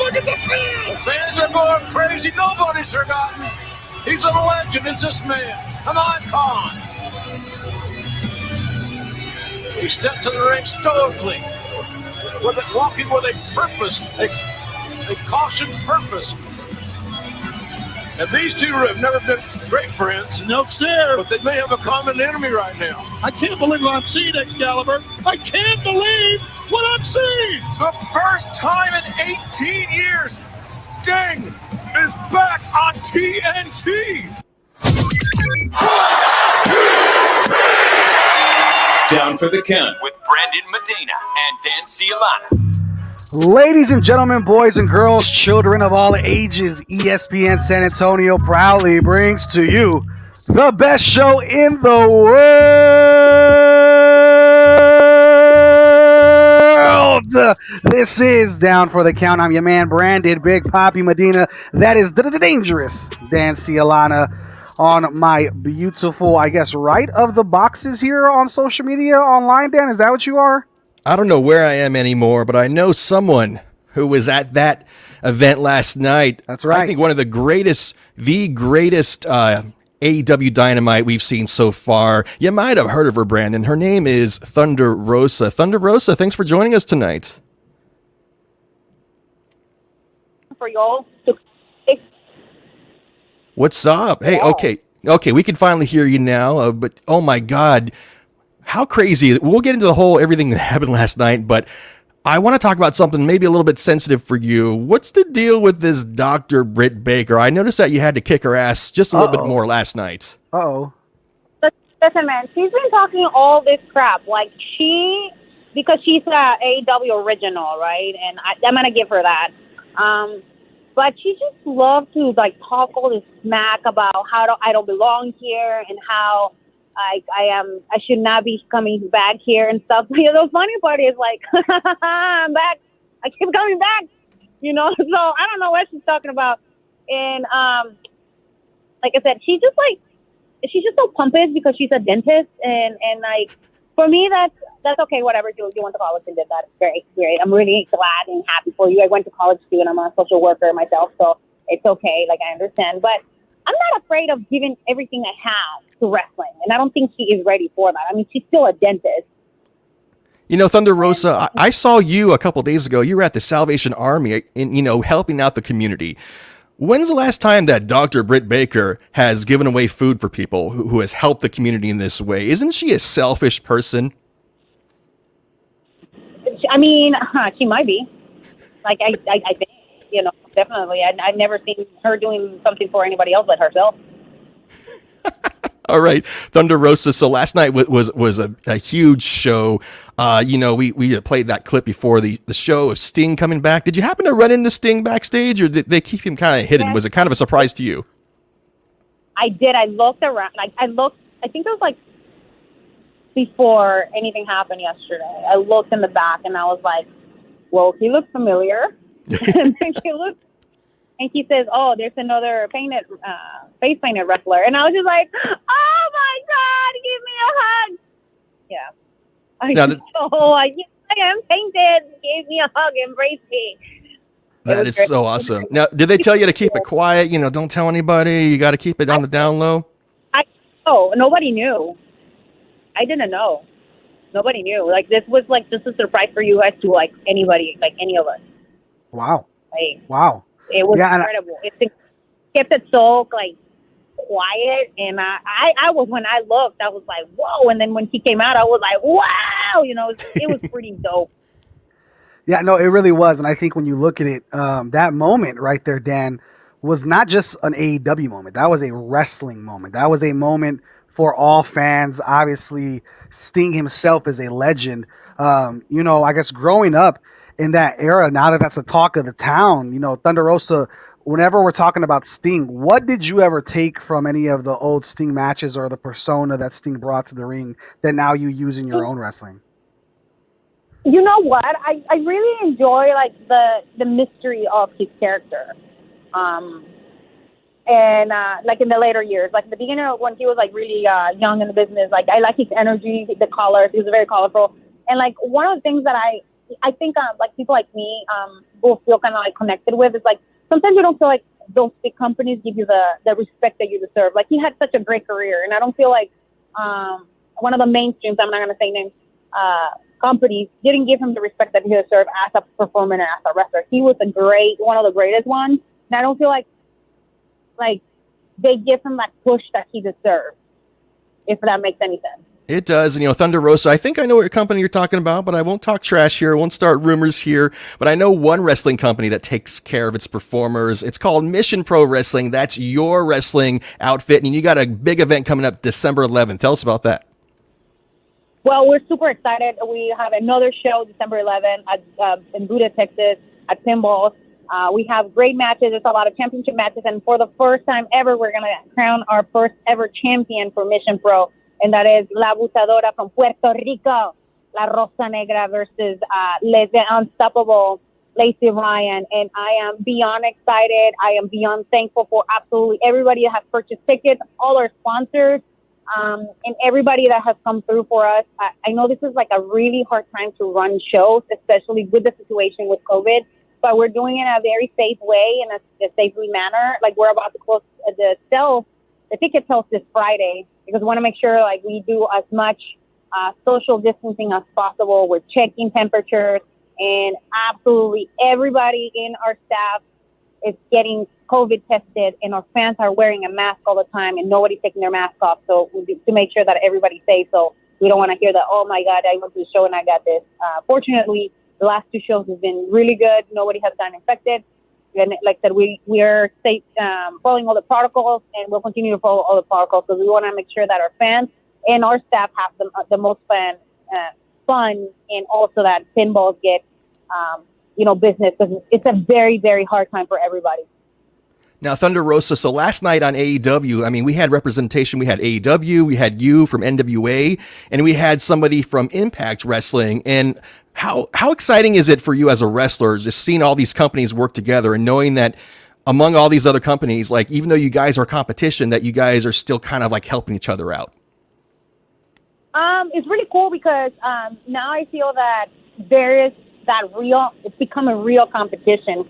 Look at the fans! The fans are going crazy. Nobody's forgotten. He's a legend. It's this man, an icon. He steps in the ring stoically, walking with a purpose, a cautioned purpose. And these two have never been great friends. No, sir. But they may have a common enemy right now. I can't believe what I'm seeing, Excalibur. I can't believe what I'm seeing. The first time in 18 years, Sting is back on TNT. Down for the count with Brandon Medina and Dan Cialana. Ladies and gentlemen, boys and girls, children of all ages, ESPN San Antonio proudly brings to you the best show in the world. This is Down for the Count. I'm your man, Brandon Big Papi Medina. That is the dangerous Dan Cialana on my beautiful, I guess, right of the boxes here on social media online. Dan, is that what you are? I don't know where I am anymore, but I know someone who was at that event last night. That's right. I think one of the greatest AEW Dynamite we've seen so far. You might have heard of her, Brandon. Her name is Thunder Rosa. Thunder Rosa, thanks for joining us tonight. For y'all. What's up? Hey, okay, we can finally hear you now, but oh my God. How crazy. We'll get into the whole everything that happened last night, but I want to talk about something maybe a little bit sensitive for you. What's the deal with this Dr. Britt Baker? I noticed that you had to kick her ass just a little bit more last night. Uh-oh. Listen, man, she's been talking all this crap. Like, because she's a AEW original, right? And I'm going to give her that. But she just loves to, like, talk all this smack about how I don't belong here and how I should not be coming back here and stuff. The funny part is like, I'm back. I keep coming back, So I don't know what she's talking about. And like I said, she's just so pompous because she's a dentist. And like, for me, that's okay. Whatever. You went to college and did that. It's great. I'm really glad and happy for you. I went to college too, and I'm a social worker myself, so it's okay. Like, I understand, but I'm not afraid of giving everything I have to wrestling, and I don't think she is ready for that. I mean, she's still a dentist. Thunder Rosa, I saw you a couple days ago. You were at the Salvation Army, helping out the community. When's the last time that Dr. Britt Baker has given away food for people who has helped the community in this way? Isn't she a selfish person? I mean, she might be. Like, I think, definitely. I've never seen her doing something for anybody else but herself. All right, Thunder Rosa. So last night was a huge show. We played that clip before the show of Sting coming back. Did you happen to run into Sting backstage, or did they keep him kind of hidden? Was it kind of a surprise to you? I did. I looked around. I think it was like before anything happened yesterday. I looked in the back and I was like, well, he looks familiar. And then and he says, oh, there's another face painted wrestler. And I was just like, oh my God, give me a hug. Yeah. I am painted. Give me a hug. Embrace me. That is so awesome. Now, did they tell you to keep it quiet? Don't tell anybody. You got to keep it on the down low. Nobody knew. I didn't know. Nobody knew. Like, this was like just a surprise for you guys to like anybody, like any of us. Wow. Like, wow. It was incredible. It kept it so like quiet, and I was, when I looked, I was like, whoa. And then when he came out, I was like, wow. It was pretty dope. Yeah, no, it really was. And I think when you look at it, that moment right there, Dan, was not just an AEW moment. That was a wrestling moment. That was a moment for all fans. Obviously, Sting himself is a legend. I guess growing up in that era, now that that's the talk of the town, Thunder Rosa, whenever we're talking about Sting, what did you ever take from any of the old Sting matches or the persona that Sting brought to the ring that now you use in your own wrestling? You know what? I really enjoy like the mystery of his character. And like in the later years, like the beginning of when he was like really young in the business, like I like his energy, the colors. He was very colorful. And like one of the things that I think like people like me people feel kind of like connected with. It's like sometimes you don't feel like those big companies give you the respect that you deserve. Like he had such a great career, and I don't feel like one of the mainstreams, I'm not going to say names, companies didn't give him the respect that he deserved as a performer and as a wrestler. He was one of the greatest ones, and I don't feel like they give him that push that he deserves, if that makes any sense. It does. And, Thunder Rosa, I think I know what company you're talking about, but I won't talk trash here. I won't start rumors here. But I know one wrestling company that takes care of its performers. It's called Mission Pro Wrestling. That's your wrestling outfit. And you got a big event coming up December 11th. Tell us about that. Well, we're super excited. We have another show December 11th in Buda, Texas, at Pinballs. We have great matches. There's a lot of championship matches. And for the first time ever, we're going to crown our first ever champion for Mission Pro. And that is La Butadora from Puerto Rico, La Rosa Negra versus the unstoppable Lacey Ryan. And I am beyond excited. I am beyond thankful for absolutely everybody that has purchased tickets, all our sponsors, and everybody that has come through for us. I know this is like a really hard time to run shows, especially with the situation with COVID, but we're doing it in a very safe way, in a safely manner. Like we're about to close the ticket sales this Friday, because we want to make sure like we do as much social distancing as possible. We're checking temperatures, and absolutely everybody in our staff is getting COVID tested, and our fans are wearing a mask all the time, and nobody's taking their mask off. So to make sure that everybody's safe, so we don't want to hear that, oh my God, I went to the show and I got this. Fortunately, the last 2 shows have been really good. Nobody has gotten infected. And like I said, we are safe, following all the protocols, and we'll continue to follow all the protocols. So we want to make sure that our fans and our staff have the most fun, and also that pinballs get, business, because it's a very, very hard time for everybody. Now, Thunder Rosa, so last night on AEW, I mean, we had representation. We had AEW, we had you from NWA, and we had somebody from Impact Wrestling. And how exciting is it for you as a wrestler, just seeing all these companies work together and knowing that among all these other companies, like even though you guys are competition, that you guys are still kind of like helping each other out? It's really cool because now I feel that there is it's become a real competition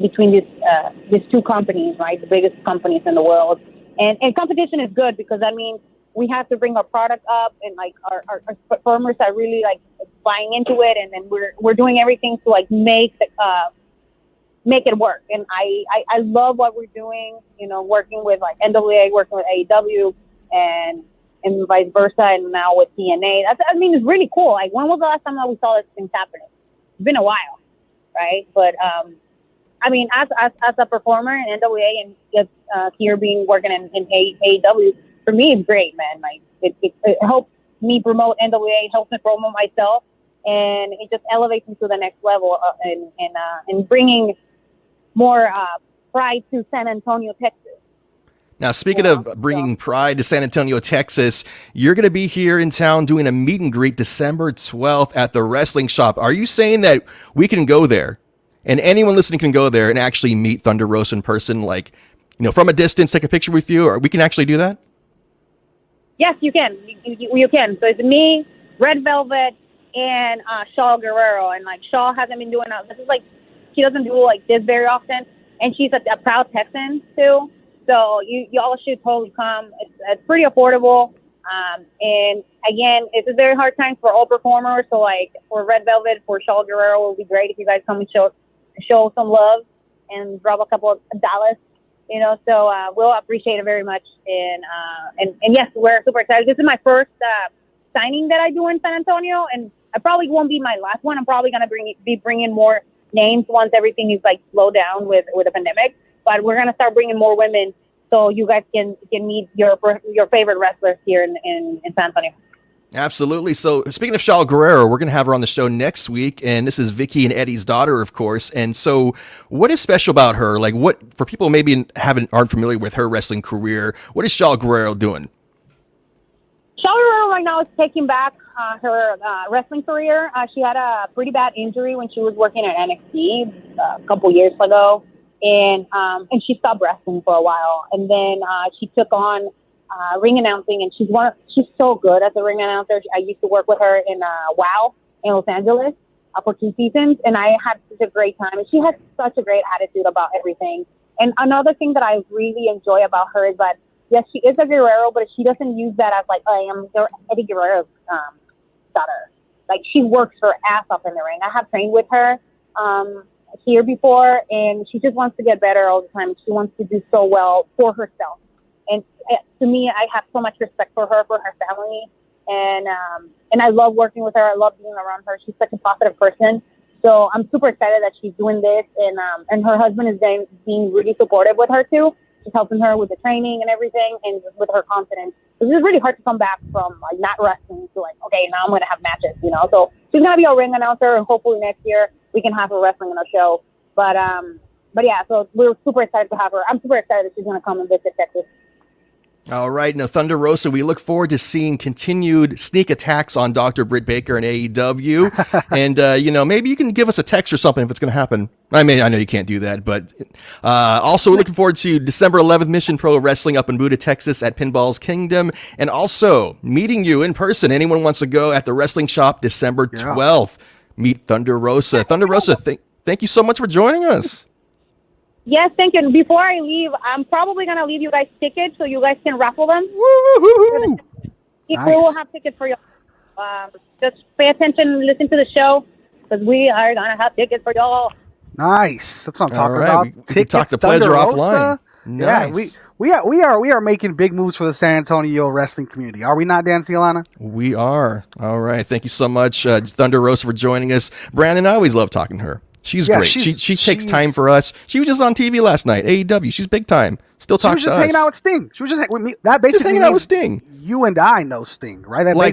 between these 2 companies, right? The biggest companies in the world. And competition is good, because that means we have to bring our product up, and like our performers are really like buying into it, and then we're doing everything to like make it work. And I love what we're doing, working with like NWA, working with AEW, and vice versa, and now with TNA. It's really cool. Like, when was the last time that we saw this things happening? It's been a while, right? But as a performer in NWA, and just here working in AEW, for me, it's great, man. Like it helps me promote NWA, helps me promote myself, and it just elevates me to the next level, and bringing more pride to San Antonio, Texas. Now, speaking of bringing pride to San Antonio, Texas, you're going to be here in town doing a meet and greet December 12th at the Wrestling Shop. Are you saying that we can go there, and anyone listening can go there and actually meet Thunder Rosa in person, like, from a distance, take a picture with you, or we can actually do that? Yes, you can. You can. So it's me, Red Velvet, and Shaw Guerrero. And like Shaw hasn't been doing this is like, she doesn't do like this very often, and she's a proud Texan too. So you all should totally come. It's pretty affordable. And again, it's a very hard time for all performers. So like for Red Velvet, for Shaw Guerrero, it would be great if you guys come and show some love and drop a couple of dollars. So we'll appreciate it very much. And yes, we're super excited. This is my first signing that I do in San Antonio, and I probably won't be my last one. I'm probably going to be bringing more names once everything is like slowed down with the pandemic. But we're going to start bringing more women, so you guys can meet your favorite wrestlers here in San Antonio. Absolutely. So speaking of Shaw Guerrero, we're going to have her on the show next week. And this is Vicky and Eddie's daughter, of course. And so what is special about her? Like, what, for people maybe aren't familiar with her wrestling career, what is Shaw Guerrero doing? Shaw Guerrero right now is taking back her wrestling career. She had a pretty bad injury when she was working at NXT a couple years ago. And she stopped wrestling for a while, and then she took on ring announcing, and she's so good as a ring announcer. I used to work with her in WOW in Los Angeles, for 2 seasons, and I had such a great time. And she has such a great attitude about everything. And another thing that I really enjoy about her is that, yes, she is a Guerrero, but she doesn't use that as like, I am Eddie Guerrero's daughter. Like, she works her ass off in the ring. I have trained with her here before, and she just wants to get better all the time. She wants to do so well for herself. And to me, I have so much respect for her family, and I love working with her. I love being around her. She's such a positive person. So I'm super excited that she's doing this, and her husband is being really supportive with her too. She's helping her with the training and everything, and with her confidence. It's just really hard to come back from like not wrestling to like, okay, now I'm going to have matches, you know. So she's going to be our ring announcer, and hopefully next year we can have her wrestling in our show. But yeah, so we're super excited to have her. I'm super excited that she's going to come and visit Texas. All right, now Thunder Rosa, we look forward to seeing continued sneak attacks on Dr. Britt Baker and AEW. And, maybe you can give us a text or something if it's going to happen. I mean, I know you can't do that, but also we're looking forward to December 11th, Mission Pro Wrestling up in Buda, Texas at Pinball's Kingdom. And also meeting you in person. Anyone wants to go at the Wrestling Shop December 12th. Meet Thunder Rosa. Thunder Rosa, thank you so much for joining us. Yes, thank you. And before I leave, I'm probably going to leave you guys tickets so you guys can raffle them. Woo-hoo-hoo. People will have tickets for you. Just pay attention and listen to the show, because we are going to have tickets for y'all. Nice. That's what I'm talking right. about. We can talk to Pleasure offline. Nice. Yeah, we are making big moves for the San Antonio wrestling community. Are we not, Dan Ciolana? We are. All right. Thank you so much, Thunder Rosa, for joining us. Brandon, I always love talking to her. She's great. She takes time for us. She was just on TV last night. AEW. She's big time. Still talks to us. She was just hanging out with Sting. She was just with me. That basically just hanging out with Sting. You and I know Sting, right? We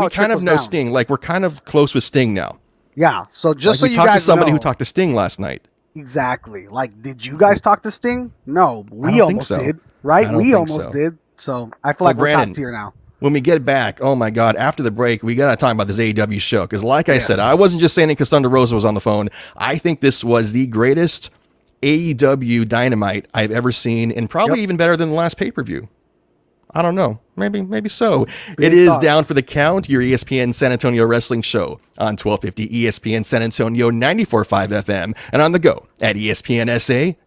kind of know Sting. Like, we're kind of close with Sting now. Yeah. So just so you guys know, we talked to somebody who talked to Sting last night. Exactly. Like, did you guys talk to Sting? No, we almost did. Right? We almost did. So I feel like we're top tier now. When we get back, oh my God, after the break, we got to talk about this AEW show. Because like I said, I wasn't just saying it because Thunder Rosa was on the phone. I think this was the greatest AEW Dynamite I've ever seen, and probably even better than the last pay-per-view. I don't know. Maybe so. It is Down for the Count, your ESPN San Antonio wrestling show on 1250 ESPN San Antonio, 94.5 FM, and on the go at ESPNSA.com.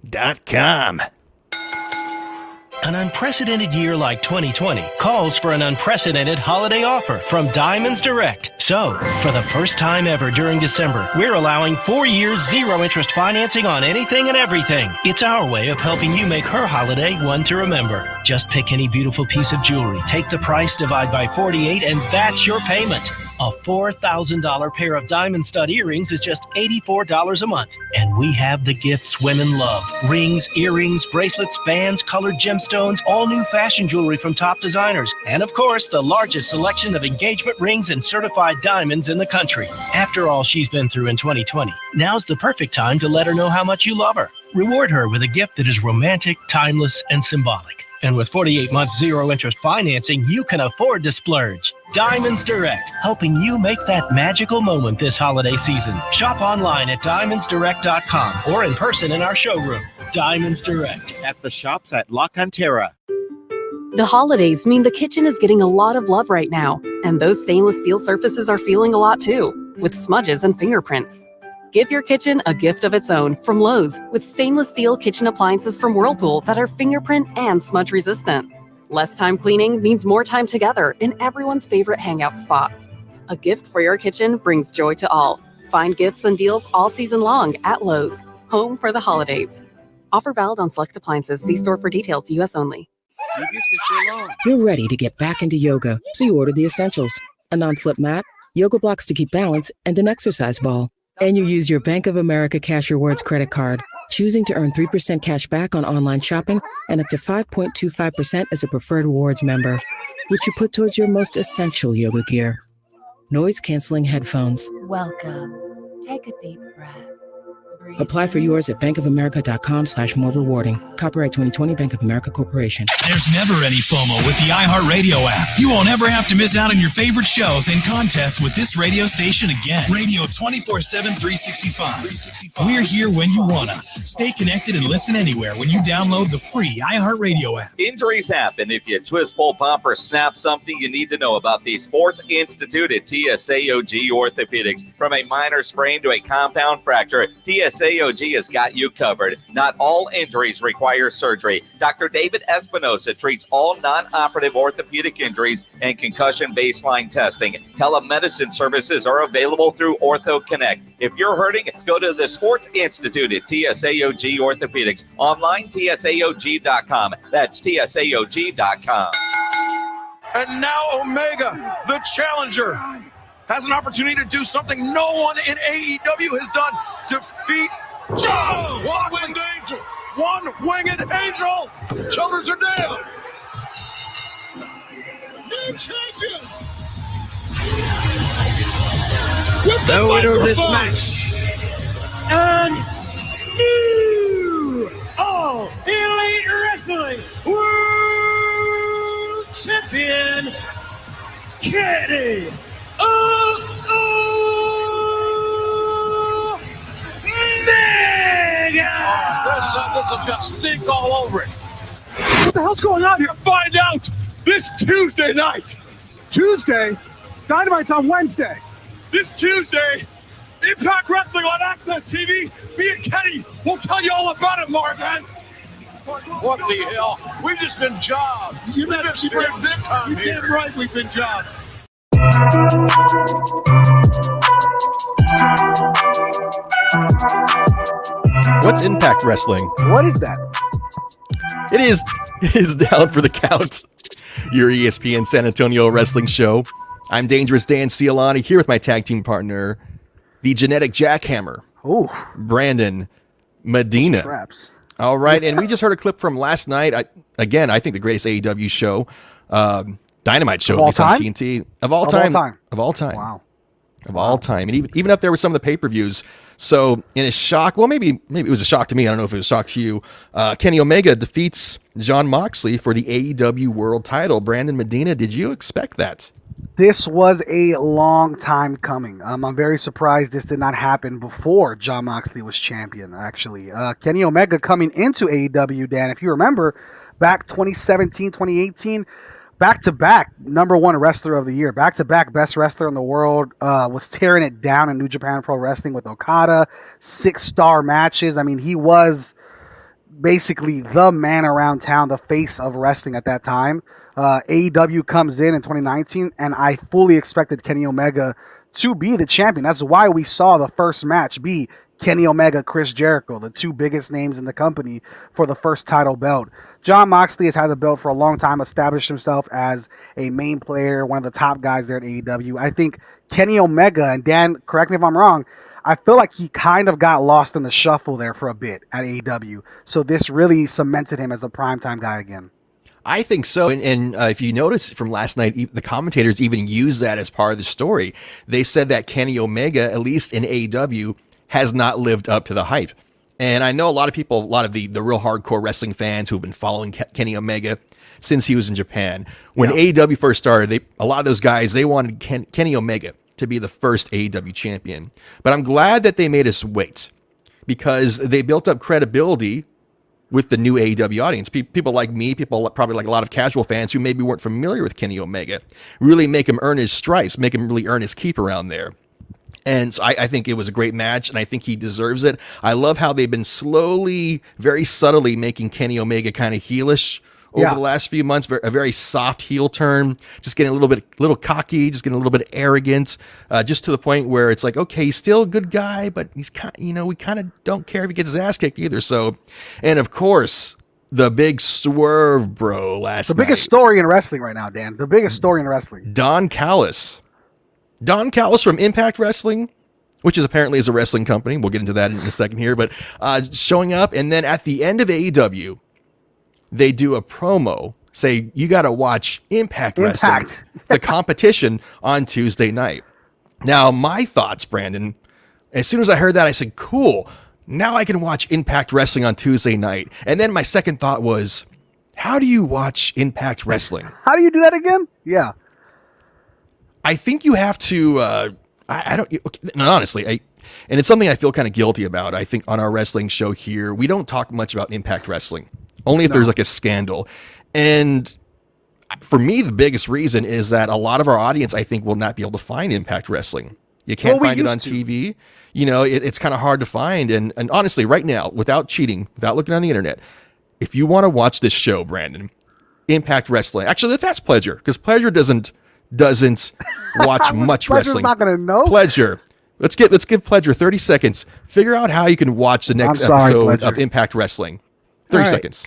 An unprecedented year like 2020 calls for an unprecedented holiday offer from Diamonds Direct. So, for the first time ever during December, we're allowing 4 years zero-interest financing on anything and everything. It's our way of helping you make her holiday one to remember. Just pick any beautiful piece of jewelry, take the price, divide by 48, and that's your payment. A $4,000 pair of diamond stud earrings is just $84 a month. And we have the gifts women love. Rings, earrings, bracelets, bands, colored gemstones, all new fashion jewelry from top designers. And of course, the largest selection of engagement rings and certified diamonds in the country. After all she's been through in 2020, now's the perfect time to let her know how much you love her. Reward her with a gift that is romantic, timeless, and symbolic. And with 48 months zero-interest financing, you can afford to splurge. Diamonds Direct, helping you make that magical moment this holiday season. Shop online at diamondsdirect.com or in person in our showroom. Diamonds Direct. At the shops at La Cantera. The holidays mean the kitchen is getting a lot of love right now, and those stainless steel surfaces are feeling a lot too, with smudges and fingerprints. Give your kitchen a gift of its own from Lowe's with stainless steel kitchen appliances from Whirlpool that are fingerprint and smudge resistant. Less time cleaning means more time together in everyone's favorite hangout spot. A gift for your kitchen brings joy to all. Find gifts and deals all season long at Lowe's, home for the holidays. Offer valid on select appliances. See store for details. U.S. only. Leave your sister alone. You're ready to get back into yoga, so you order the essentials. A non-slip mat, yoga blocks to keep balance, and an exercise ball. And you use your Bank of America Cash Rewards credit card, choosing to earn 3% cash back on online shopping and up to 5.25% as a preferred rewards member, which you put towards your most essential yoga gear. Noise-canceling headphones. Welcome. Take a deep breath. Apply for yours at bankofamerica.com/more rewarding. Copyright 2020 Bank of America Corporation. There's never any FOMO with the iHeartRadio app. You won't ever have to miss out on your favorite shows and contests with this radio station again. Radio 24/7, 365. We're here when you want us. Stay connected and listen anywhere when you download the free iHeartRadio app. Injuries happen. If you twist, pull, pump, or snap something, you need to know about the Sports Institute at TSAOG Orthopedics. From a minor sprain to a compound fracture, TSAOG has got you covered. Not all injuries require surgery. Dr. David Espinosa treats all non-operative orthopedic injuries and concussion baseline testing. Telemedicine services are available through Ortho Connect. If you're hurting, go to the Sports Institute at TSAOG Orthopedics. Online, TSAOG.com. That's TSAOG.com. And now Omega, the challenger, has an opportunity to do something no one in AEW has done. Defeat John One-Winged Angel. One-Winged Angel. Shoulders are down. New champion. The winner of this match. And new All Elite Wrestling World Champion, Kenny Omega. This has got stink all over it. What the hell's going on here? Find out this Tuesday night. Tuesday? Dynamite's on Wednesday. This Tuesday, Impact Wrestling on Access TV. Me and Kenny will tell you all about it, Marvin. What the hell? We've just been jobbed. We've been sprayed big time here. You're damn right we've been jobbed. What's Impact Wrestling? What is that? It is Down for the Count, your ESPN San Antonio wrestling show. I'm Dangerous Dan Cialani here with my tag team partner, the genetic jackhammer, Brandon Medina. Perhaps. All right, and we just heard a clip from last night. I think the greatest AEW show, Dynamite show, at least on TNT of all time. Wow. Of all time, and even up there with some of the pay-per-views. So, in a shock, well, maybe it was a shock to me. I don't know if it was a shock to you. Kenny Omega defeats Jon Moxley for the AEW World Title. Brandon Medina, did you expect that? This was a long time coming. I'm very surprised this did not happen before Jon Moxley was champion, actually. Kenny Omega coming into AEW, Dan, if you remember, back 2017, 2018, back-to-back number one wrestler of the year, back-to-back best wrestler in the world, was tearing it down in New Japan Pro Wrestling with Okada, 6-star matches. I mean, he was basically the man around town, the face of wrestling at that time. AEW comes in 2019, and I fully expected Kenny Omega to be the champion. That's why we saw the first match be Kenny Omega, Chris Jericho, the two biggest names in the company for the first title belt. Jon Moxley has had the belt for a long time, established himself as a main player, one of the top guys there at AEW. I think Kenny Omega, and Dan, correct me if I'm wrong, I feel like he kind of got lost in the shuffle there for a bit at AEW. So this really cemented him as a primetime guy again. I think so. And if you notice from last night, the commentators even used that as part of the story. They said that Kenny Omega, at least in AEW, has not lived up to the hype. And I know a lot of people, a lot of the real hardcore wrestling fans who've been following Kenny Omega since he was in Japan. When AEW first started, a lot of those guys, they wanted Kenny Omega to be the first AEW champion. But I'm glad that they made us wait, because they built up credibility with the new AEW audience. People like me, people probably like a lot of casual fans who maybe weren't familiar with Kenny Omega, really make him earn his stripes, make him really earn his keep around there. And so I think it was a great match, and I think he deserves it. I love how they've been slowly, very subtly making Kenny Omega kind of heelish over the last few months. A very soft heel turn, just getting a little cocky, just getting a little bit arrogant, just to the point where it's like, okay, he's still a good guy, but he's kind of, we kind of don't care if he gets his ass kicked either. So, and of course, the big swerve, bro, last night. The biggest story in wrestling right now, Dan. The biggest story in wrestling. Don Callis from Impact Wrestling, which is apparently is a wrestling company. We'll get into that in a second here, but showing up, and then at the end of AEW, they do a promo, say, you got to watch Impact Wrestling, the competition on Tuesday night. Now, my thoughts, Brandon, as soon as I heard that, I said, cool. now I can watch Impact Wrestling on Tuesday night. And then my second thought was, how do you watch Impact Wrestling? How do you do that again? Yeah. I think you have to, I don't, no, honestly, and it's something I feel kind of guilty about. I think on our wrestling show here, we don't talk much about Impact Wrestling, only if there's like a scandal. And for me, the biggest reason is that a lot of our audience, I think, will not be able to find Impact Wrestling. You can't find it on TV. You know, it's kind of hard to find. And honestly, right now, without cheating, without looking on the internet, if you want to watch this show, Brandon, Impact Wrestling, actually, let's ask Pleasure, because Pleasure doesn't watch much Pleasure's wrestling. Not gonna know. Pleasure. Let's give Pleasure 30 seconds. Figure out how you can watch the next episode of Impact Wrestling. 30 seconds.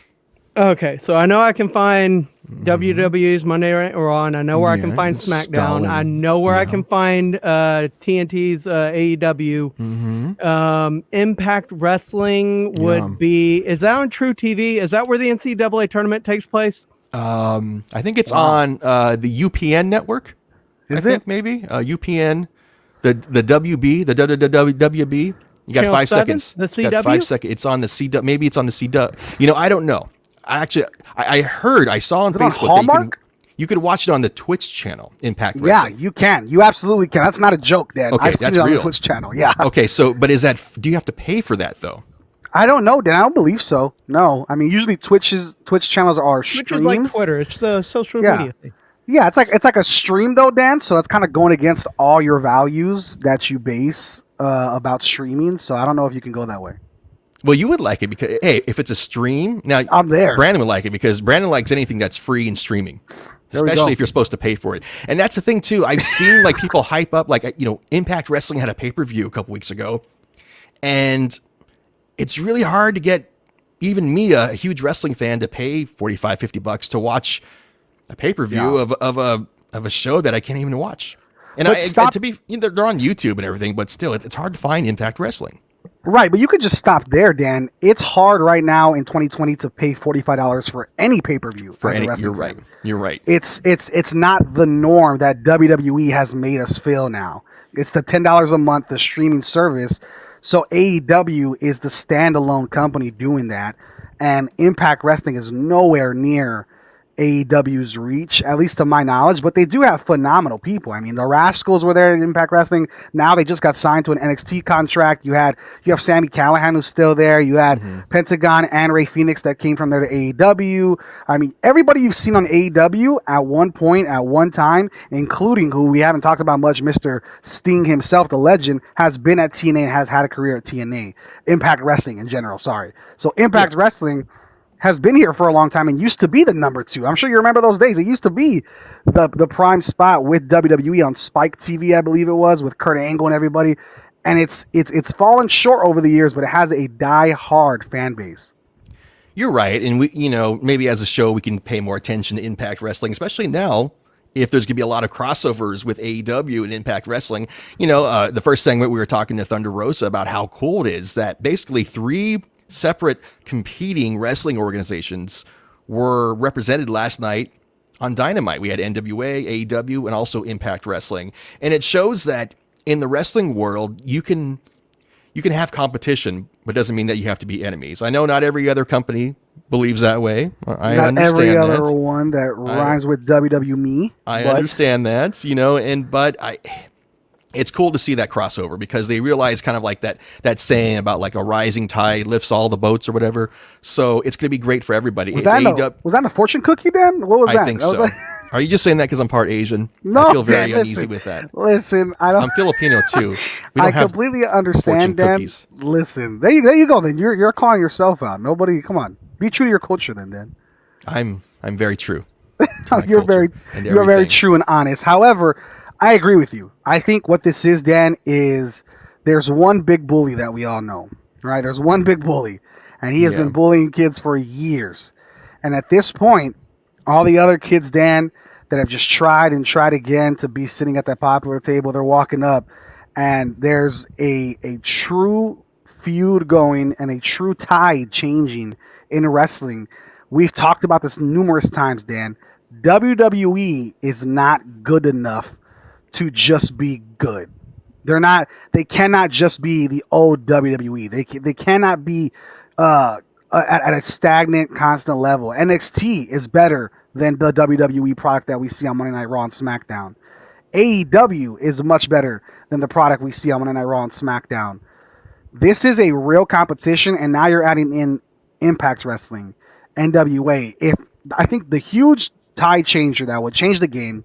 Okay, so I know I can find WWE's Monday Night Raw, and I know where I can find SmackDown. I know where I can find TNT's AEW. Impact Wrestling would be. Is that on True TV? Is that where the NCAA tournament takes place? I think it's on the UPN network. Is it maybe UPN, the WB, the WB. You got Channel 5 7? seconds. The You got CW? 5 seconds. It's on the CW. Maybe it's on the CW. You know, I don't know. I saw on Facebook that you could watch it on the Twitch channel, Impact Wrestling. Yeah, you can. You absolutely can. That's not a joke, Dan. Okay, I've seen that's it on real. the Twitch channel. Yeah. Okay, so but do you have to pay for that though? I don't know, Dan. I don't believe so. No. I mean, usually Twitch channels are streams. Which is like Twitter. It's the social media thing. Yeah, it's like a stream though, Dan. So it's kind of going against all your values that you base about streaming. So I don't know if you can go that way. Well, you would like it because, hey, if it's a stream, now I'm there. Brandon would like it because Brandon likes anything that's free and streaming, especially if you're supposed to pay for it. And that's the thing too. I've seen like people hype up, like, you know, Impact Wrestling had a pay-per-view a couple weeks ago, and it's really hard to get even me, a huge wrestling fan, to pay $45-$50 to watch a pay-per-view of a show that I can't even watch. And to be, you know, they're on YouTube and everything, but still, it's hard to find Impact Wrestling. Right, but you could just stop there, Dan. It's hard right now in 2020 to pay $45 for any pay-per-view. You're right. You're right. It's not the norm that WWE has made us feel now. It's the $10 a month, the streaming service. So AEW is the standalone company doing that, and Impact Wrestling is nowhere near AEW's reach, at least to my knowledge, but they do have phenomenal people. I mean, the Rascals were there at Impact Wrestling. Now they just got signed to an NXT contract. You have Sami Callihan, who's still there. You had Pentagon and Rey Fenix that came from there to AEW. I mean, everybody you've seen on AEW at one point, at one time, including who we haven't talked about much, Mr. Sting himself, the legend, has been at TNA and has had a career at TNA. Impact Wrestling in general, sorry. So Impact Wrestling has been here for a long time and used to be the number 2. I'm sure you remember those days. It used to be the prime spot with WWE on Spike TV, I believe it was, with Kurt Angle and everybody. And it's fallen short over the years, but it has a die-hard fan base. You're right, and we, you know, maybe as a show we can pay more attention to Impact Wrestling, especially now if there's going to be a lot of crossovers with AEW and Impact Wrestling. You know, the first segment we were talking to Thunder Rosa about how cool it is that basically 3 separate competing wrestling organizations were represented last night on Dynamite. We had NWA, AEW, and also Impact Wrestling. And it shows that in the wrestling world, you can have competition, but doesn't mean that you have to be enemies. I know not every other company believes that way. I not understand every that. other one that rhymes with WWE. I understand that, you know, it's cool to see that crossover because they realize kind of like that saying about like a rising tide lifts all the boats or whatever. So it's going to be great for everybody. Was that a fortune cookie, Dan? What was that? I think so. Are you just saying that because I'm part Asian? No, I feel very Dan, uneasy with that. Listen, I'm Filipino too. I completely understand, Dan. Cookies. Listen, there you go. Then you're calling yourself out. Nobody, come on, be true to your culture, then, Dan. I'm very true. You're very true and honest. However, I agree with you. I think what this is, Dan, is there's one big bully that we all know, right? There's one big bully, and he has been bullying kids for years. And at this point, all the other kids, Dan, that have just tried and tried again to be sitting at that popular table, they're walking up, and there's a true feud going and a true tide changing in wrestling. We've talked about this numerous times, Dan. WWE is not good enough to just be good. They cannot just be the old WWE. They cannot be at a stagnant, constant level. NXT is better than the WWE product that we see on Monday Night Raw and SmackDown. AEW is much better than the product we see on Monday Night Raw and SmackDown. This is a real competition, and now you're adding in Impact Wrestling, NWA. I think the huge tide changer that would change the game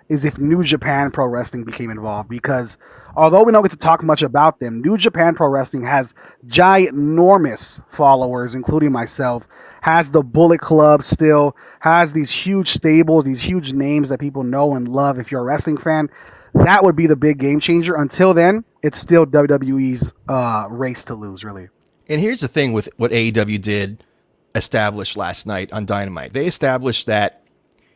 is if New Japan Pro Wrestling became involved, because although we don't get to talk much about them, New Japan Pro Wrestling has ginormous followers, including myself, has the Bullet Club still, has these huge stables, these huge names that people know and love if you're a wrestling fan. That would be the big game changer. Until then, it's still WWE's race to lose, really. And here's the thing with what AEW did establish last night on Dynamite. They established that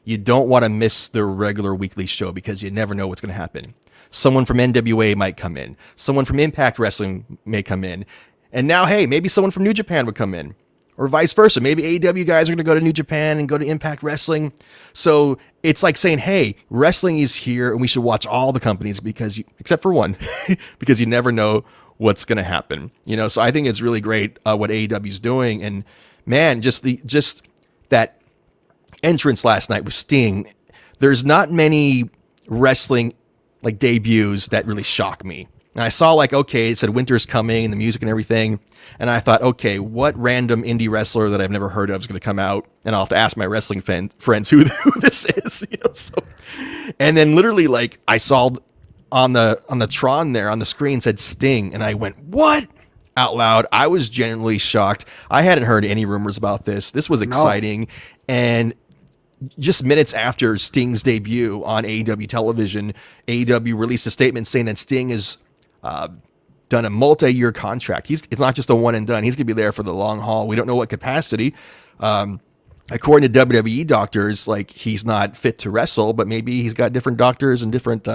you don't want to miss the regular weekly show because you never know what's going to happen. Someone from NWA might come in. Someone from Impact Wrestling may come in. And now, hey, maybe someone from New Japan would come in. Or vice versa. Maybe AEW guys are going to go to New Japan and go to Impact Wrestling. So it's like saying, hey, wrestling is here and we should watch all the companies except for one, because you never know what's going to happen. So I think it's really great what AEW is doing. And man, just that entrance last night with Sting. There's not many wrestling like debuts that really shock me. And I saw it said winter's coming and the music and everything. And I thought, okay, what random indie wrestler that I've never heard of is going to come out? And I'll have to ask my wrestling friends who this is. And then literally I saw on the Tron there on the screen said Sting. And I went, what? Out loud. I was genuinely shocked. I hadn't heard any rumors about this. This was exciting. No. And just minutes after Sting's debut on AEW television, AEW released a statement saying that Sting is done a multi-year contract. It's not just a one and done. He's going to be there for the long haul. We don't know what capacity. According to WWE doctors, he's not fit to wrestle, but maybe he's got different doctors and different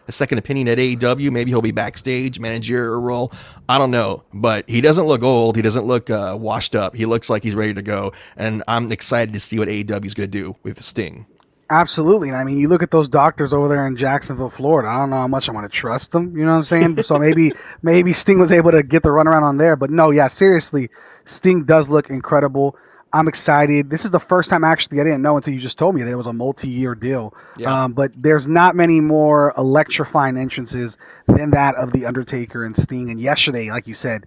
a second opinion at AEW. Maybe he'll be backstage, managerial role. I don't know, but he doesn't look old. He doesn't look washed up. He looks like he's ready to go, and I'm excited to see what AEW is going to do with Sting. Absolutely. I mean, you look at those doctors over there in Jacksonville, Florida. I don't know how much I want to trust them. You know what I'm saying? So maybe Sting was able to get the runaround on there. But no, yeah, seriously, Sting does look incredible. I'm excited. This is the first time actually I didn't know until you just told me that it was a multi-year deal. Yeah. But there's not many more electrifying entrances than that of The Undertaker and Sting. And yesterday, like you said,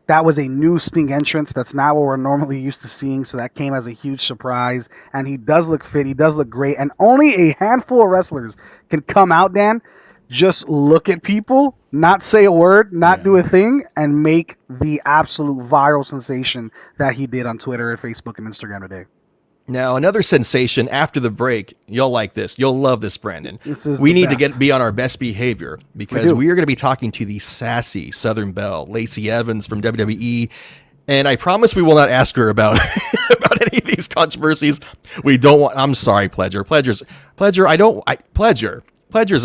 that was a new Sting entrance. That's not what we're normally used to seeing, so that came as a huge surprise. And he does look fit. He does look great. And only a handful of wrestlers can come out, Dan, just look at people, not say a word, not do a thing, and make the absolute viral sensation that he did on Twitter, Facebook, and Instagram today. Now, another sensation after the break, you'll like this. You'll love this, Brandon. We need to be on our best behavior because we are going to be talking to the sassy Southern Belle, Lacey Evans from WWE. And I promise we will not ask her about any of these controversies. We don't want, I'm sorry, Pledger. Pledger's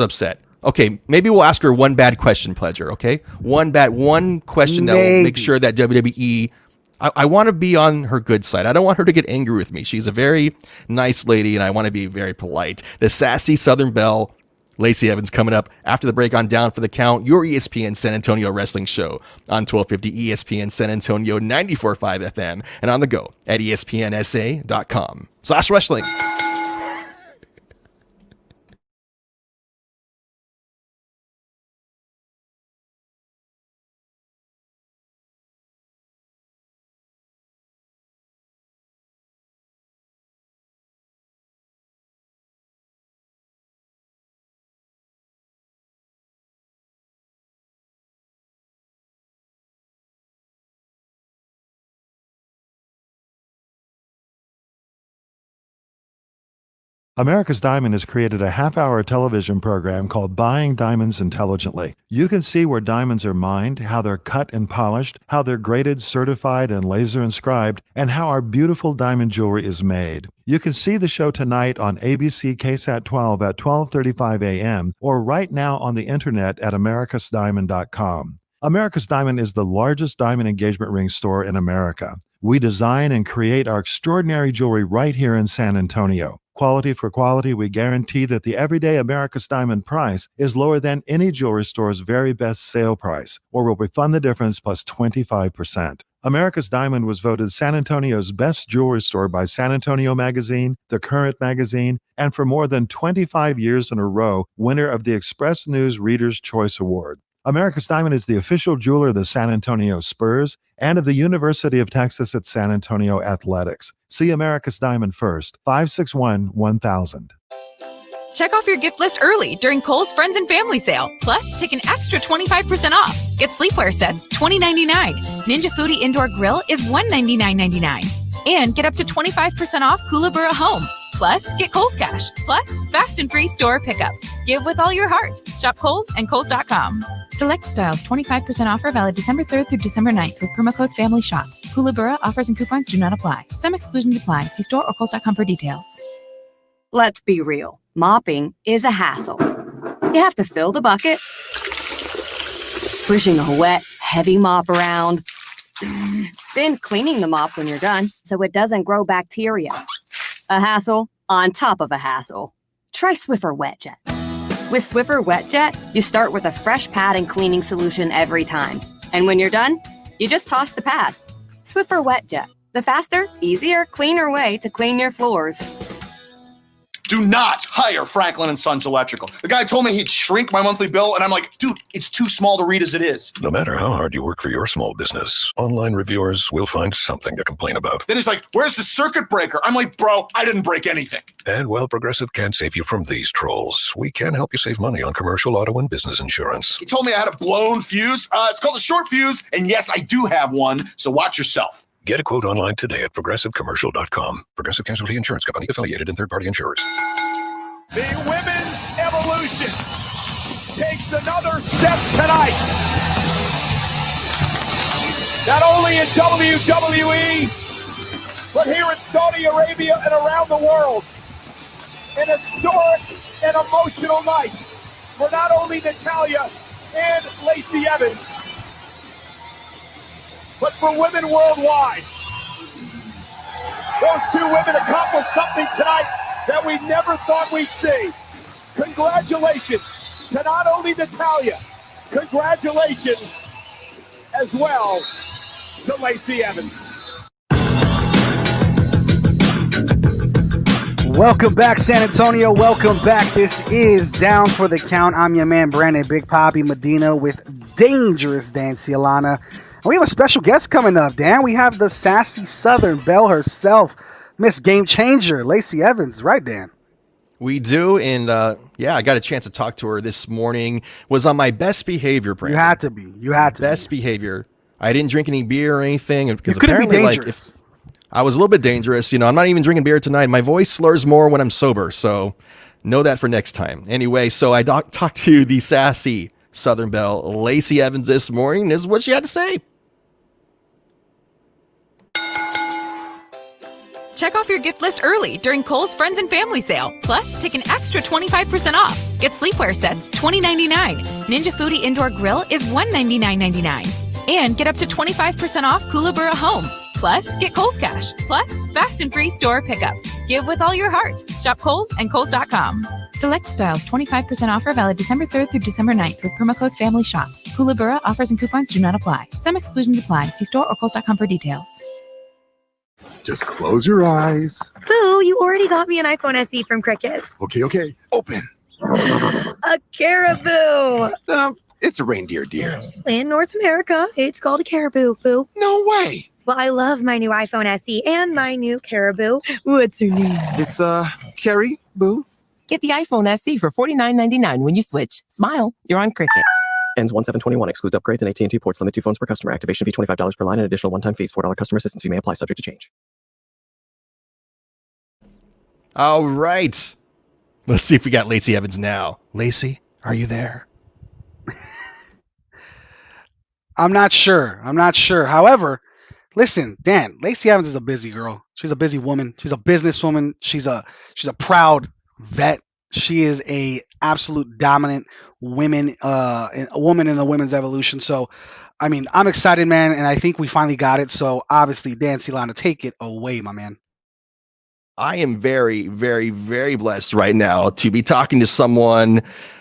upset. Okay, maybe we'll ask her one bad question, Pledger, okay? One question that will make sure that WWE, I want to be on her good side. I don't want her to get angry with me. She's a very nice lady, and I want to be very polite. The sassy Southern Belle, Lacey Evans, coming up after the break on Down for the Count, your ESPN San Antonio wrestling show on 1250 ESPN San Antonio, 94.5 FM, and on the go at espnsa.com/wrestling. America's Diamond has created a half-hour television program called Buying Diamonds Intelligently. You can see where diamonds are mined, how they're cut and polished, how they're graded, certified, and laser inscribed, and how our beautiful diamond jewelry is made. You can see the show tonight on ABC KSAT 12 at 12:35 a.m. or right now on the internet at americasdiamond.com. America's Diamond is the largest diamond engagement ring store in America. We design and create our extraordinary jewelry right here in San Antonio. Quality for quality, we guarantee that the everyday America's Diamond price is lower than any jewelry store's very best sale price, or we'll refund the difference plus 25%. America's Diamond was voted San Antonio's best jewelry store by San Antonio Magazine, The Current Magazine, and for more than 25 years in a row, winner of the Express News Reader's Choice Award. America's Diamond is the official jeweler of the San Antonio Spurs and of the University of Texas at San Antonio Athletics. See America's Diamond first, 561-1000. Check off your gift list early during Kohl's Friends and Family Sale. Plus, take an extra 25% off. Get sleepwear sets, $20.99. Ninja Foodie Indoor Grill is $199.99. And get up to 25% off Kookaburra Home. Plus, get Kohl's Cash. Plus, fast and free store pickup. Give with all your heart. Shop Kohl's and Kohl's.com. Select styles, 25% offer valid December 3rd through December 9th with promo code FAMILYSHOP. Kookaburra offers and coupons do not apply. Some exclusions apply. See store or Kohl's.com for details. Let's be real. Mopping is a hassle. You have to fill the bucket, pushing a wet, heavy mop around, then cleaning the mop when you're done so it doesn't grow bacteria. A hassle on top of a hassle. Try Swiffer Wet Jet. With Swiffer Wet Jet, you start with a fresh pad and cleaning solution every time. And when you're done, you just toss the pad. Swiffer Wet Jet, the faster, easier, cleaner way to clean your floors. Do not hire Franklin & Sons Electrical. The guy told me he'd shrink my monthly bill, and I'm like, dude, it's too small to read as it is. No matter how hard you work for your small business, online reviewers will find something to complain about. Then he's like, where's the circuit breaker? I'm like, bro, I didn't break anything. And while Progressive can't save you from these trolls, we can help you save money on commercial auto and business insurance. He told me I had a blown fuse. It's called a short fuse, and yes, I do have one, so watch yourself. Get a quote online today at progressivecommercial.com. Progressive Casualty Insurance Company, affiliated and third-party insurers. The women's evolution takes another step tonight. Not only in WWE, but here in Saudi Arabia and around the world. An historic and emotional night for not only Natalya and Lacey Evans, but for women worldwide. Those two women accomplished something tonight that we never thought we'd see. Congratulations to not only Natalya, congratulations as well to Lacey Evans. Welcome back, San Antonio. Welcome back. This is Down for the Count. I'm your man, Brandon Big Poppy Medina with Dangerous Dan Cialana. We have a special guest coming up, Dan. We have the sassy Southern Belle herself, Miss Game Changer, Lacey Evans. Right, Dan? We do, and I got a chance to talk to her this morning. Was on my best behavior, Brandon. You had to be. You had to best behavior. I didn't drink any beer or anything because you couldn't apparently, be dangerous. I was a little bit dangerous. You know, I'm not even drinking beer tonight. My voice slurs more when I'm sober, so know that for next time. Anyway, so I talked to the sassy Southern Belle, Lacey Evans, this morning. This is what she had to say. Check off your gift list early during Kohl's Friends and Family Sale. Plus, take an extra 25% off. Get sleepwear sets, $20.99. Ninja Foodie Indoor Grill is $199.99. And get up to 25% off Kookaburra Home. Plus, get Kohl's Cash. Plus, fast and free store pickup. Give with all your heart. Shop Kohl's and Kohl's.com. Select styles, 25% offer valid December 3rd through December 9th with promo code FAMILYSHOP. Kookaburra offers and coupons do not apply. Some exclusions apply. See store or Kohl's.com for details. Just close your eyes. Boo, you already got me an iPhone SE from Cricket. Okay. Open. A caribou. It's a reindeer, dear. In North America, it's called a caribou, boo. No way. Well, I love my new iPhone SE and my new caribou. What's her name? It's Carrie Boo. Get the iPhone SE for $49.99 when you switch. Smile, you're on Cricket. Ends 1/7/21. Excludes upgrades and AT&T ports. Limit 2 phones per customer. Activation fee $25 per line and additional one-time fees. $4 customer assistance fee may apply. Subject to change. All right. Let's see if we got Lacey Evans now. Lacey, are you there? I'm not sure. However, listen, Dan, Lacey Evans is a busy girl. She's a busy woman. She's a businesswoman. She's a proud vet. She is a absolute dominant a woman in the women's evolution. So, I mean, I'm excited, man, and I think we finally got it. So, obviously, Dan Cialana, take it away, my man. I am very, very, very blessed right now to be talking to someone.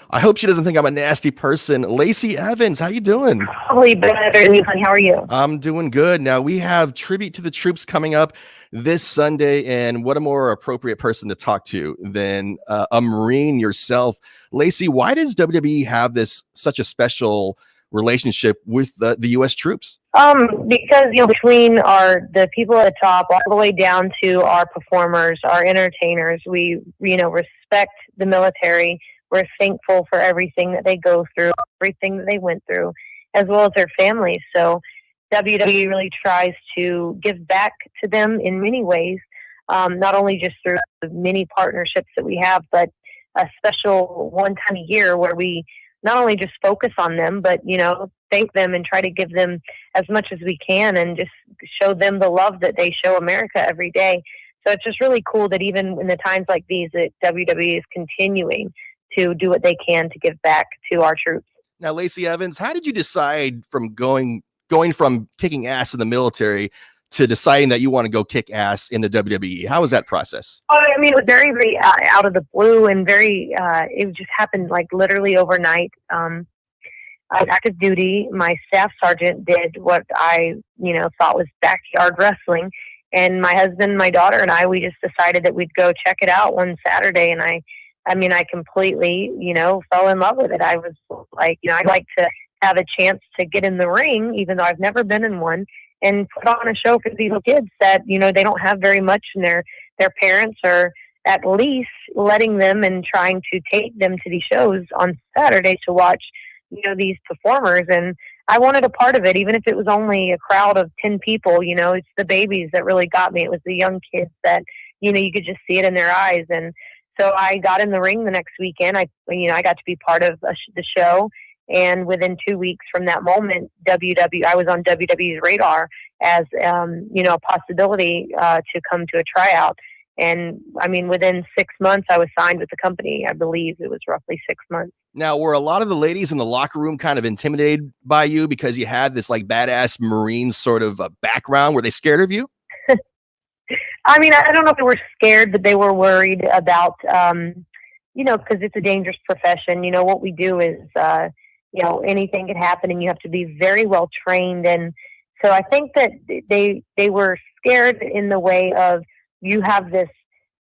I hope she doesn't think I'm a nasty person. Lacey Evans, how you doing? Probably better than you, honey. How are you? I'm doing good. Now, we have Tribute to the Troops coming up this Sunday, and what a more appropriate person to talk to than a Marine yourself. Lacey, why does WWE have such a special relationship with the U.S. troops? Because between the people at the top all the way down to our performers, our entertainers, we respect the military. We're thankful for everything that they go through, everything that they went through, as well as their families. So WWE really tries to give back to them in many ways, not only just through the many partnerships that we have, but a special one time a year where we not only just focus on them, but thank them and try to give them as much as we can and just show them the love that they show America every day. So it's just really cool that even in the times like these, that WWE is continuing to do what they can to give back to our troops. Now, Lacey Evans, how did you decide from going from kicking ass in the military to deciding that you want to go kick ass in the WWE? How was that process? Oh, I mean, it was very, very out of the blue and very, it just happened like literally overnight. I was active duty. My staff sergeant did what I, thought was backyard wrestling. And my husband, my daughter, and we just decided that we'd go check it out one Saturday. And I completely, fell in love with it. I was like, I'd like to have a chance to get in the ring, even though I've never been in one, and put on a show for these little kids that, they don't have very much, and their parents are at least letting them and trying to take them to these shows on Saturday to watch, these performers. And I wanted a part of it, even if it was only a crowd of 10 people. It's the babies that really got me. It was the young kids that, you could just see it in their eyes. And so I got in the ring the next weekend. I got to be part of the show. And within 2 weeks from that moment, I was on WWE's radar as, a possibility to come to a tryout. And within 6 months, I was signed with the company. I believe it was roughly 6 months. Now, were a lot of the ladies in the locker room kind of intimidated by you because you had this like badass Marine sort of background? Were they scared of you? I don't know if they were scared, but they were worried about, because it's a dangerous profession. What we do is, anything can happen and you have to be very well trained. And so I think that they were scared in the way of, you have this,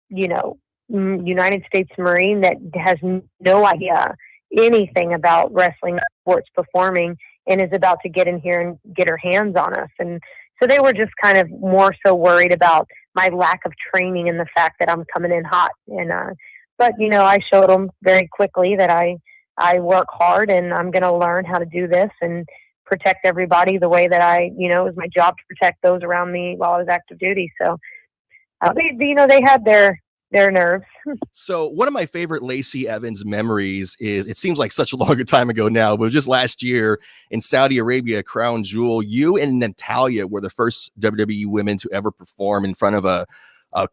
United States Marine that has no idea anything about wrestling, sports performing, and is about to get in here and get her hands on us. And so they were just kind of more so worried about my lack of training and the fact that I'm coming in hot. And, but, I showed them very quickly that I work hard and I'm going to learn how to do this and protect everybody the way that it was my job to protect those around me while I was active duty. So, they had their nerves. So one of my favorite Lacey Evans memories is, it seems like such a longer time ago now, but just last year in Saudi Arabia, Crown Jewel, you and Natalia were the first WWE women to ever perform in front of a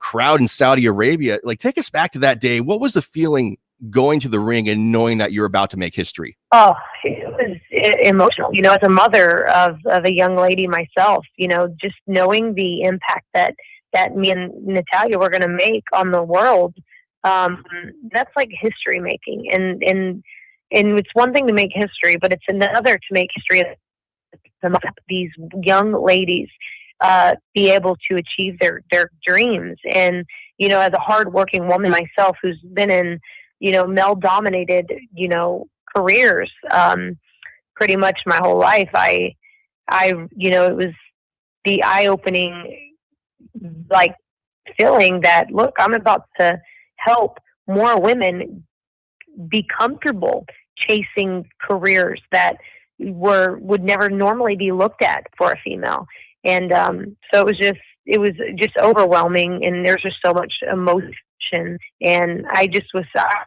crowd in Saudi Arabia. Like, take us back to that day. What was the feeling going to the ring and knowing that you're about to make history? Oh, it was emotional. As a mother of a young lady myself, just knowing the impact that me and Natalia were going to make on the world, that's like history making. And it's one thing to make history, but it's another to make history of these young ladies be able to achieve their dreams. And, as a hardworking woman myself who's been in, male dominated, careers pretty much my whole life, it was the eye-opening like feeling that, look, I'm about to help more women be comfortable chasing careers that would never normally be looked at for a female. And so it was just overwhelming, and there's just so much emotion. And I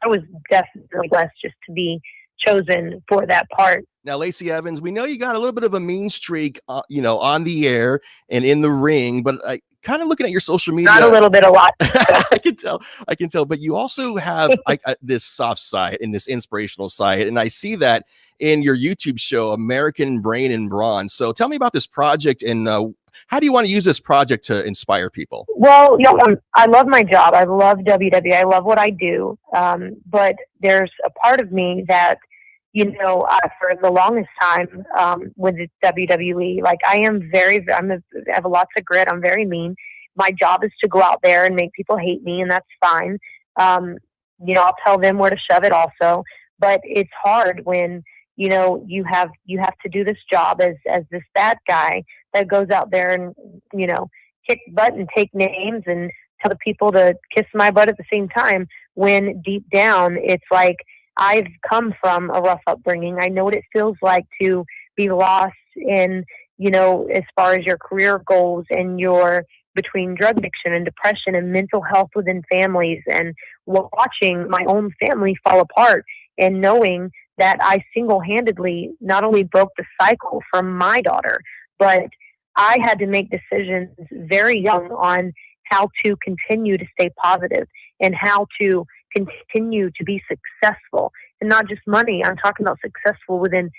was definitely blessed just to be chosen for that part. Now, Lacey Evans, we know you got a little bit of a mean streak, on the air and in the ring, but kind of looking at your social media, not a little bit, a lot. I can tell, but you also have this soft side and this inspirational side. And I see that in your YouTube show, American Brain and Brawn. So tell me about this project and How do you want to use this project to inspire people? Well, I love my job. I love WWE. I love what I do. But there's a part of me that, for the longest time, with the WWE, like I have lots of grit. I'm very mean. My job is to go out there and make people hate me, and that's fine. I'll tell them where to shove it also. But it's hard when, you have to do this job as this bad guy that goes out there and, kick butt and take names and tell the people to kiss my butt at the same time, when deep down it's like, I've come from a rough upbringing. I know what it feels like to be lost in, as far as your career goals and your between drug addiction and depression and mental health within families, and watching my own family fall apart and knowing that I single-handedly not only broke the cycle for my daughter, but I had to make decisions very young on how to continue to stay positive and how to continue to be successful, and not just money. I'm talking about successful within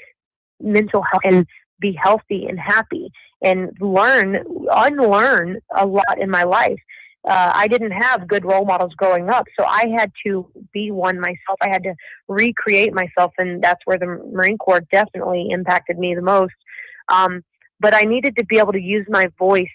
mental health, and be healthy and happy and unlearn a lot in my life. I didn't have good role models growing up, so I had to be one myself. I had to recreate myself, and that's where the Marine Corps definitely impacted me the most. But I needed to be able to use my voice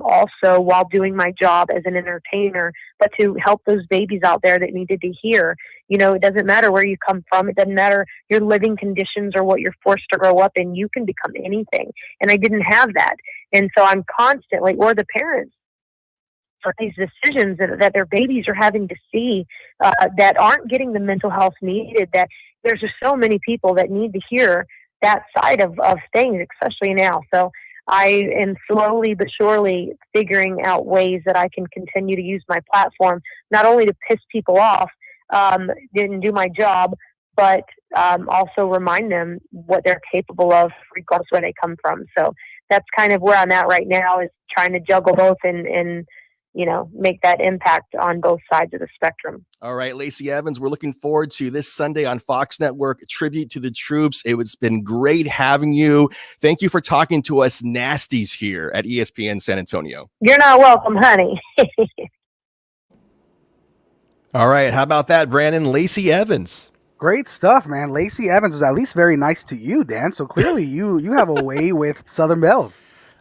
also while doing my job as an entertainer, but to help those babies out there that needed to hear. It doesn't matter where you come from. It doesn't matter your living conditions or what you're forced to grow up in. You can become anything. And I didn't have that. And so I'm constantly, or the parents, for these decisions that their babies are having to see that aren't getting the mental health needed, that there's just so many people that need to hear that side of things, especially now. So I am slowly but surely figuring out ways that I can continue to use my platform, not only to piss people off, didn't do my job, but also remind them what they're capable of, regardless of where they come from. So that's kind of where I'm at right now, is trying to juggle both and make that impact on both sides of the spectrum. All right, Lacey Evans, we're looking forward to this Sunday on Fox Network, Tribute to the Troops. It's been great having you. Thank you for talking to us nasties here at ESPN San Antonio. You're not welcome, honey. All right, how about that, Brandon? Lacey Evans. Great stuff, man. Lacey Evans was at least very nice to you, Dan. So clearly you have a way with Southern Belles.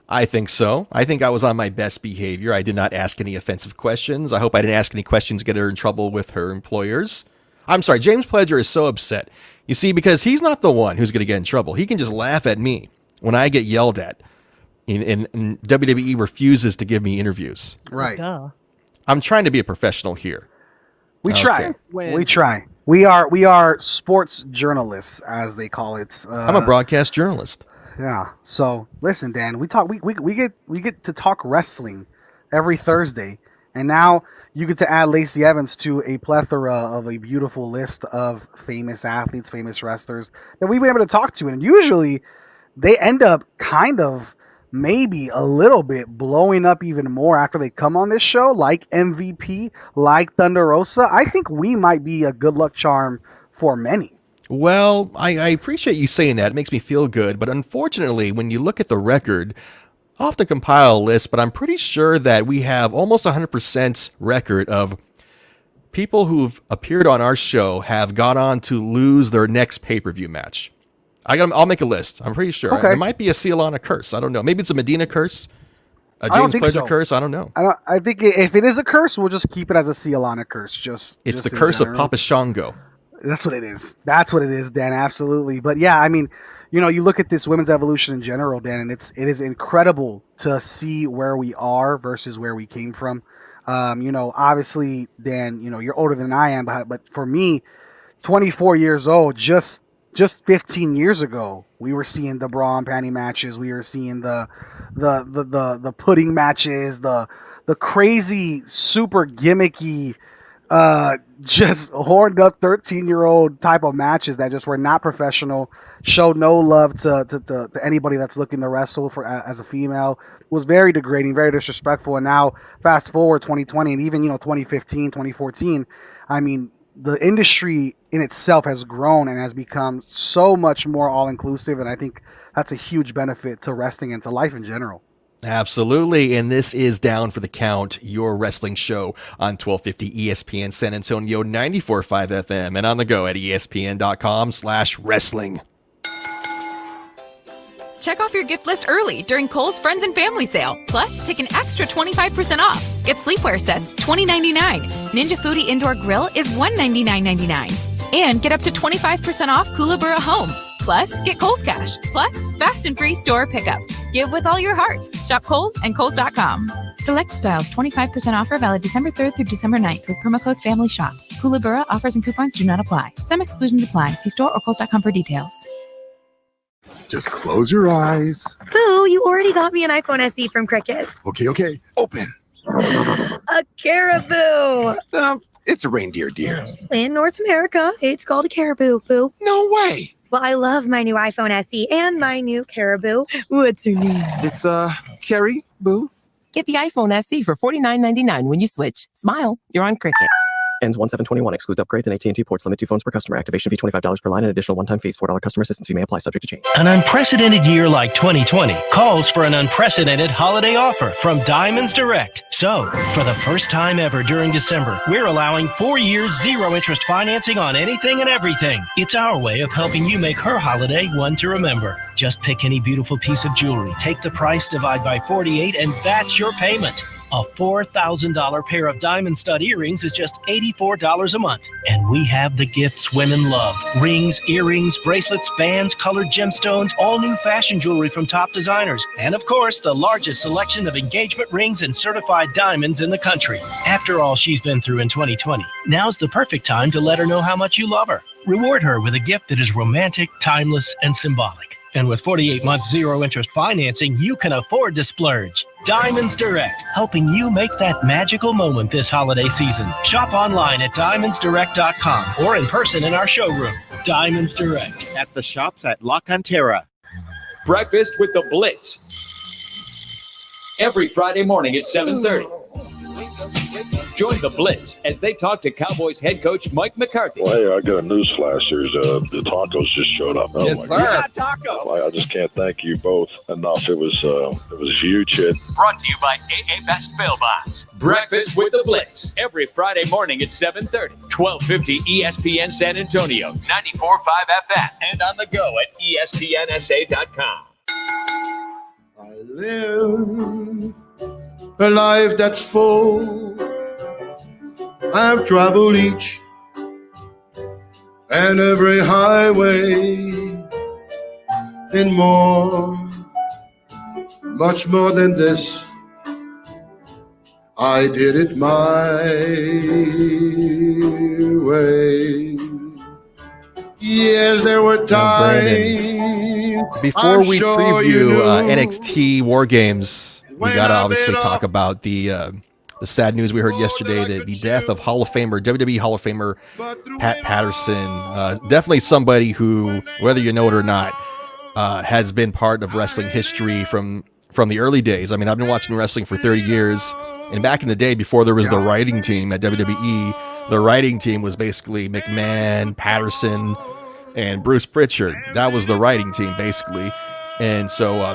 I think so. I think I was on my best behavior. I did not ask any offensive questions. I hope I didn't ask any questions to get her in trouble with her employers. I'm sorry, James Pledger is so upset. You see, because he's not the one who's going to get in trouble. He can just laugh at me when I get yelled at. And WWE refuses to give me interviews. Right. I'm trying to be a professional here. We try. We try. We are sports journalists, as they call it. I'm a broadcast journalist. Yeah. So listen, Dan, we get to talk wrestling every Thursday, and now you get to add Lacey Evans to a plethora of a beautiful list of famous athletes, famous wrestlers that we've been able to talk to, and usually they end up kind of maybe a little bit blowing up even more after they come on this show, like MVP, like Thunder Rosa. I think we might be a good luck charm for many. Well, I appreciate you saying that. It makes me feel good. But unfortunately, when you look at the record, I'll have to compile a list, but I'm pretty sure that we have almost 100% record of people who've appeared on our show have gone on to lose their next pay-per-view match. I'll make a list. I'm pretty sure. Okay. There might be a Cialana curse. I don't know. Maybe it's a Medina curse. A I don't James think Pleasure so. curse. I don't know. I think if it is a curse, we'll just keep it as a Cialana curse. It's the curse of Papa Shango. That's what it is. That's what it is, Dan. Absolutely. But yeah, I mean, you look at this women's evolution in general, Dan, and it is incredible to see where we are versus where we came from. Obviously, Dan, you're older than I am, but for me, 24 years old, just 15 years ago, we were seeing the bra and panty matches. We were seeing the pudding matches, the crazy, super gimmicky, just horned up 13-year-old type of matches that just were not professional, showed no love to anybody that's looking to wrestle as a female, was very degrading, very disrespectful. And now fast forward 2020 and even 2015, 2014, I mean, the industry in itself has grown and has become so much more all-inclusive, and I think that's a huge benefit to wrestling and to life in general. Absolutely, and this is Down for the Count, your wrestling show on 1250 ESPN San Antonio, 94.5 FM, and on the go at espn.com/wrestling. Check off your gift list early during Kohl's Friends and Family Sale. Plus, take an extra 25% off. Get sleepwear sets, $20.99. Ninja Foodie Indoor Grill is $199.99. And get up to 25% off Kookaburra Home. Plus, get Kohl's Cash. Plus, fast and free store pickup. Give with all your heart. Shop Kohl's and Kohl's.com. Select styles, 25% offer valid December 3rd through December 9th with promo code FAMILYSHOP. Kookaburra offers and coupons do not apply. Some exclusions apply. See store or Kohl's.com for details. Just close your eyes. Boo, you already got me an iPhone SE from Cricket. Okay. Open. A caribou. It's a reindeer, dear. In North America, it's called a caribou, Boo. No way. Well, I love my new iPhone SE and my new caribou. What's her name? It's Carrie, Boo. Get the iPhone SE for $49.99 when you switch. Smile, you're on Cricket. Ends 1/7/21. Excludes upgrades and AT&T ports. Limit 2 phones per customer. Activation fee $25 per line and additional one-time fees. $4 customer assistance fee may apply. Subject to change. An unprecedented year like 2020 calls for an unprecedented holiday offer from Diamonds Direct. So, for the first time ever during December, we're allowing 4 years zero-interest financing on anything and everything. It's our way of helping you make her holiday one to remember. Just pick any beautiful piece of jewelry, take the price, divide by 48, and that's your payment. A $4,000 pair of diamond stud earrings is just $84 a month. And we have the gifts women love. Rings, earrings, bracelets, bands, colored gemstones, all new fashion jewelry from top designers. And of course, the largest selection of engagement rings and certified diamonds in the country. After all she's been through in 2020, now's the perfect time to let her know how much you love her. Reward her with a gift that is romantic, timeless, and symbolic. And with 48 months zero-interest financing, you can afford to splurge. Diamonds Direct, helping you make that magical moment this holiday season. Shop online at diamondsdirect.com or in person in our showroom. Diamonds Direct. At the shops at La Cantera. Breakfast with the Blitz. Every Friday morning at 7:30. Join the Blitz as they talk to Cowboys head coach Mike McCarthy. Well, hey, I got a news flash. There's the tacos just showed up. Oh, Yes, my sir. God. I just can't thank you both enough. It was a huge hit. Brought to you by AA Best Bail Bonds. Breakfast with the Blitz. Every Friday morning at 7:30. 1250 ESPN San Antonio. 94.5 FM. And on the go at ESPNSA.com. I live a life that's full. I've traveled each and every highway and more, much more than this. I did it my way. Yes, there were times. Before we preview NXT War Games, we gotta obviously talk about the sad news we heard yesterday, the death of Hall of Famer, WWE Hall of Famer Pat Patterson. Definitely somebody who, whether you know it or not, has been part of wrestling history from the early days. I mean, I've been watching wrestling for 30 years, and back in the day, before there was the writing team at WWE, the writing team was basically McMahon, Patterson, and Bruce Pritchard. That was the writing team, basically. And so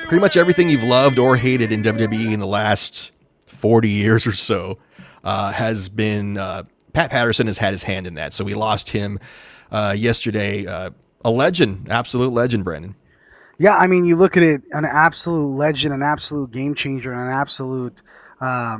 pretty much everything you've loved or hated in WWE in the last 40 years or so has been Pat Patterson has had his hand in that. So we lost him yesterday. A legend, absolute legend, Brandon. Yeah, I mean, you look at it, an absolute legend, an absolute game changer, and an absolute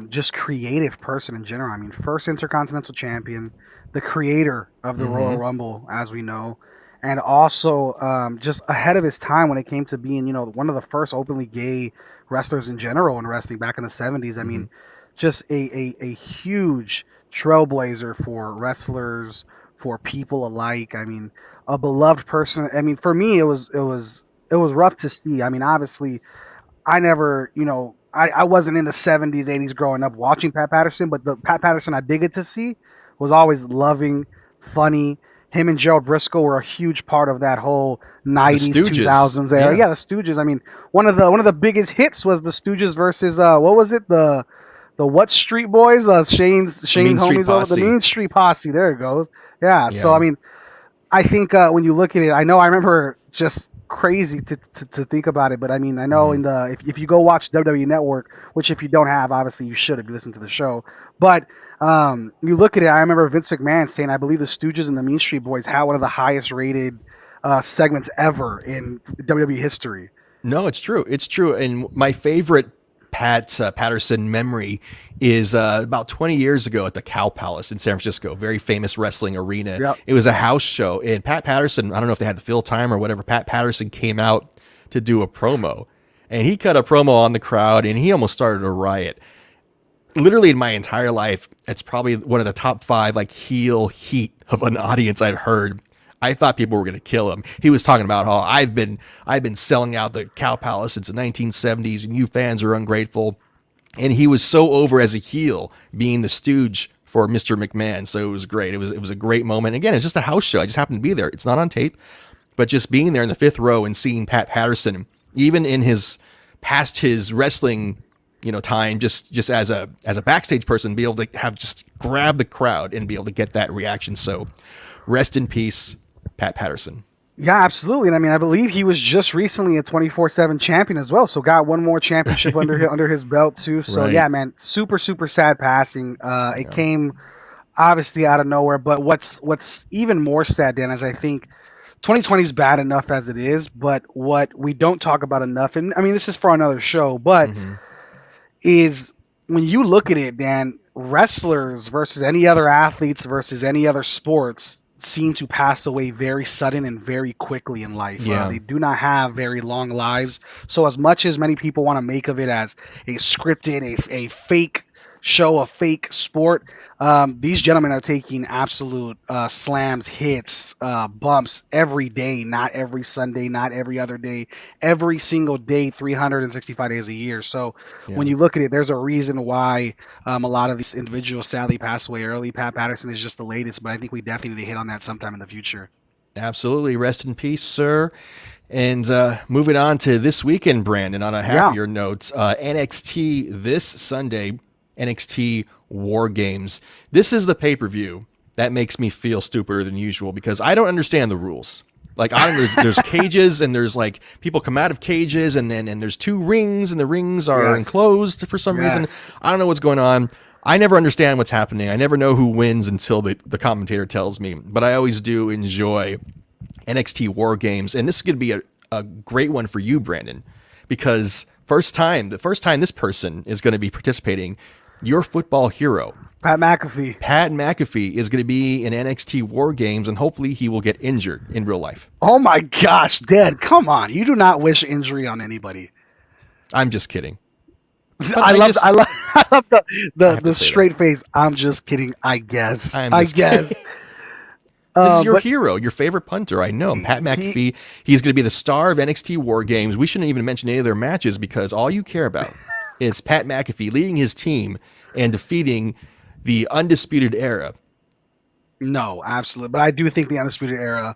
just creative person in general. I mean, first Intercontinental Champion, the creator of the Royal Rumble, as we know, and also just ahead of his time when it came to being, one of the first openly gay wrestlers in general in wrestling back in the 70s. I mean, just a huge trailblazer for wrestlers, for people alike. I mean, a beloved person. I mean, for me, it was rough to see. I mean, obviously, I never, I wasn't in the 70s, 80s growing up watching Pat Patterson, but the Pat Patterson I did get to see was always loving, funny. Him and Gerald Briscoe were a huge part of that whole 90s, 2000s era. Yeah, the Stooges. I mean, one of the biggest hits was the Stooges versus what was it? The what Street Boys? Shane's homies over the Mean Street Posse. There it goes. Yeah. So I mean, I think when you look at it, I remember just crazy to think about it, but I mean, I know in the if you go watch WWE Network, which if you don't have, obviously you should if you listen to the show, but you look at it. I remember Vince McMahon saying, I believe the Stooges and the Mean Street Boys had one of the highest rated segments ever in WWE history. No, it's true. It's true. And my favorite Patterson memory is about 20 years ago at the Cow Palace in San Francisco, very famous wrestling arena. Yep. It was a house show, and Pat Patterson, I don't know if they had the fill time or whatever, Pat Patterson came out to do a promo, and he cut a promo on the crowd, and he almost started a riot. Literally in my entire life, it's probably one of the top 5 like heel heat of an audience I've heard. I thought people were going to kill him. He was talking about how I've been selling out the Cow Palace since the 1970s, and you fans are ungrateful. And he was so over as a heel, being the stooge for Mr. McMahon. So it was great. It was a great moment. Again, it's just a house show. I just happened to be there. It's not on tape, but just being there in the 5th row and seeing Pat Patterson, even in his past his wrestling, time, just as a backstage person, be able to have just grab the crowd and be able to get that reaction. So rest in peace, Pat Patterson. Yeah, absolutely. And I mean, I believe he was just recently a 24/7 champion as well. So got one more championship under his belt too. So Right. yeah, man, super sad passing. It came obviously out of nowhere. But what's even more sad, Dan, is I think 2020 is bad enough as it is. But what we don't talk about enough, and I mean, this is for another show, but is when you look at it, Dan, wrestlers versus any other athletes versus any other sports seem to pass away very sudden and very quickly in life. Yeah. They do not have very long lives. So as much as many people want to make of it as a scripted, a fake show, a fake sport, these gentlemen are taking absolute slams, hits, bumps every day, not every Sunday, not every other day, every single day, 365 days a year. So when you look at it, there's a reason why a lot of these individuals sadly pass away early. Pat Patterson is just the latest, but I think we definitely need to hit on that sometime in the future. Absolutely. Rest in peace, sir. And moving on to this weekend, Brandon, on a happier note, NXT this Sunday, NXT War Games. This is the pay-per-view that makes me feel stupider than usual because I don't understand the rules. Like there's cages and there's like people come out of cages and there's 2 rings and the rings are enclosed for some reason. I don't know what's going on. I never understand what's happening. I never know who wins until the commentator tells me. But I always do enjoy NXT War Games, and this is going to be a great one for you, Brandon, because the first time this person is going to be participating. Your football hero, Pat McAfee. Pat McAfee is going to be in NXT War Games, and hopefully he will get injured in real life. Oh my gosh, Dad, come on. You do not wish injury on anybody. I'm just kidding. I love the straight face. I'm just kidding. I guess. This is your hero, your favorite punter. I know. Pat McAfee. He's going to be the star of NXT War Games. We shouldn't even mention any of their matches because all you care about is Pat McAfee leading his team and defeating the Undisputed Era. No, absolutely. But I do think the Undisputed Era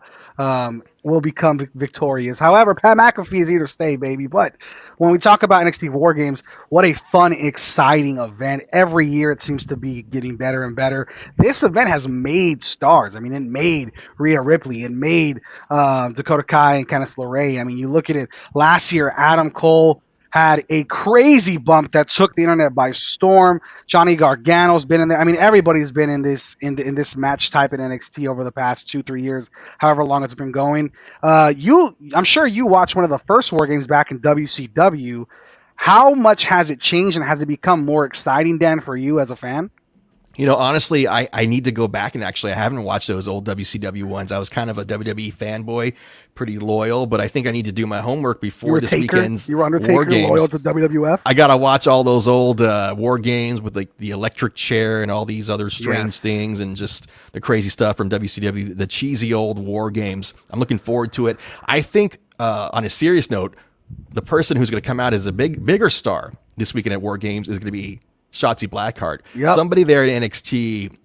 will become victorious. However, Pat McAfee is here to stay, baby. But when we talk about NXT War Games, what a fun, exciting event. Every year it seems to be getting better and better. This event has made stars. I mean, it made Rhea Ripley. It made Dakota Kai and Candice LeRae. I mean, you look at it. Last year, Adam Cole had a crazy bump that took the internet by storm. Johnny Gargano's been in there. I mean, everybody's been in this this match type in NXT over the past 2-3 years, however long it's been going. I'm sure you watched one of the first War Games back in WCW. How much has it changed, and has it become more exciting, Dan, for you as a fan? You know, honestly, I need to go back and I haven't watched those old WCW ones. I was kind of a WWE fanboy, pretty loyal, but I think I need to do my homework before this weekend's You were Undertaker, War Games. loyal to WWF? I got to watch all those old War Games with like the electric chair and all these other strange things and just the crazy stuff from WCW, the cheesy old War Games. I'm looking forward to it. I think on a serious note, the person who's going to come out as a bigger star this weekend at War Games is going to be Shotzi Blackheart. Yep. Somebody there at NXT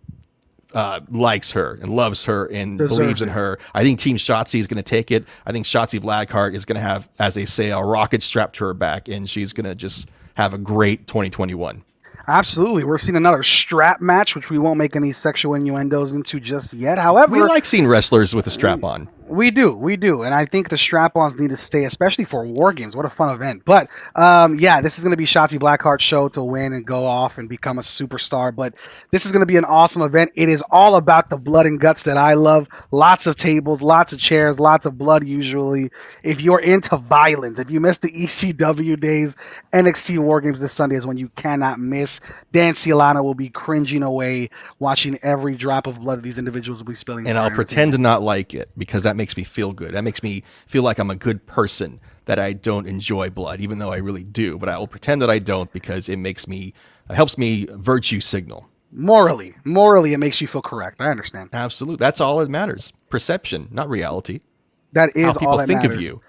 likes her and loves her and believes in her. I think Team Shotzi is going to take it. I think Shotzi Blackheart is going to have, as they say, a rocket strapped to her back, and she's going to just have a great 2021. Absolutely. We're seeing another strap match, which we won't make any sexual innuendos into just yet. However, we like seeing wrestlers with a strap on. We do, and I think the strap-ons need to stay, especially for War Games. What a fun event! But yeah, this is going to be Shotzi Blackheart's show to win and go off and become a superstar. But this is going to be an awesome event. It is all about the blood and guts that I love. Lots of tables, lots of chairs, lots of blood. Usually, if you're into violence, if you missed the ECW days, NXT War Games this Sunday is when you cannot miss. Dan Cialana will be cringing away watching every drop of blood these individuals will be spilling. And I'll pretend to not like it because that makes me feel good. That makes me feel like I'm a good person, that I don't enjoy blood, even though I really do. But I will pretend that I don't because it helps me virtue signal. Morally, it makes you feel correct. I understand. Absolutely. That's all that matters. Perception, not reality. That is how people all that think matters. of you.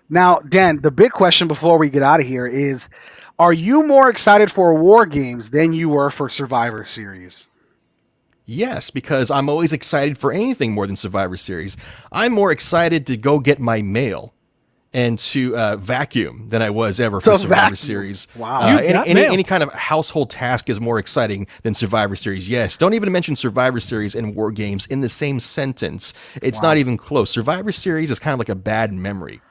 Now, Dan, the big question before we get out of here is, are you more excited for War Games than you were for Survivor Series? Yes, because I'm always excited for anything more than Survivor Series. I'm more excited to go get my mail and to vacuum than I was ever for Survivor Series. Wow. Any kind of household task is more exciting than Survivor Series. Yes, don't even mention Survivor Series and War Games in the same sentence. It's not even close. Survivor Series is kind of like a bad memory.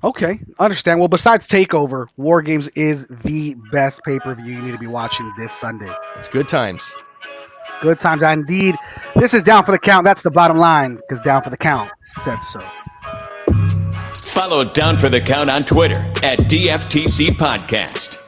Okay, understand. Well, besides TakeOver, War Games is the best pay-per-view you need to be watching this Sunday. It's good times. Good times, indeed. This is Down for the Count. That's the bottom line, because Down for the Count said so. Follow Down for the Count on Twitter at DFTC Podcast.